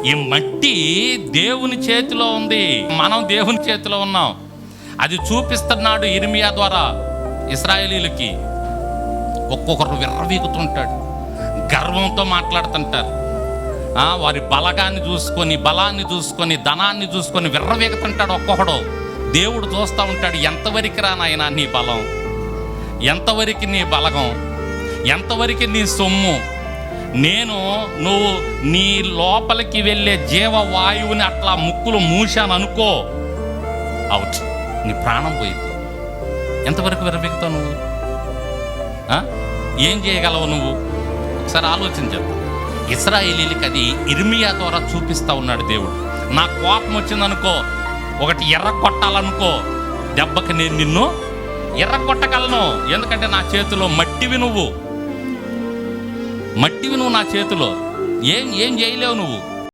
ఈ మట్టి దేవుని చేతిలో ఉంది, మనం దేవుని చేతిలో ఉన్నాం. అది చూపిస్తున్నాడు ఇర్మియా ద్వారా ఇశ్రాయేలీలకి. ఒక్కొక్కరు విర్రవీగుతుంటాడు, గర్వంతో మాట్లాడుతుంటారు. వారి బలాన్ని చూసుకొని ధనాన్ని చూసుకొని విర్రవీగుతుంటాడు ఒక్కొక్కడు. దేవుడు చూస్తూ ఉంటాడు, ఎంతవరకు రా నాయనా నీ బలం, ఎంతవరకు నీ బలగం, ఎంతవరకు నీ సొమ్ము. నువ్వు నీ లోపలికి వెళ్ళే జీవవాయువుని అట్లా ముక్కులు మూశాను అనుకో, అవుట్, నీ ప్రాణం పోయింది. ఎంతవరకు విర్రవీగుతావు నువ్వు? ఏం చేయగలవు నువ్వు? ఒకసారి ఆలోచించదు. ఇశ్రాయేలీలకి అది ఇర్మియా ద్వారా చూపిస్తూ ఉన్నాడు దేవుడు. నా కోపం వచ్చిందనుకో, ఒకటి ఎర్రగొట్టాలనుకో, దెబ్బకి నేను నిన్ను ఎర్రగొట్టగలను. ఎందుకంటే నా చేతిలో మట్టివి నువ్వు నా చేతిలో. ఏం చేయలేవు నువ్వు.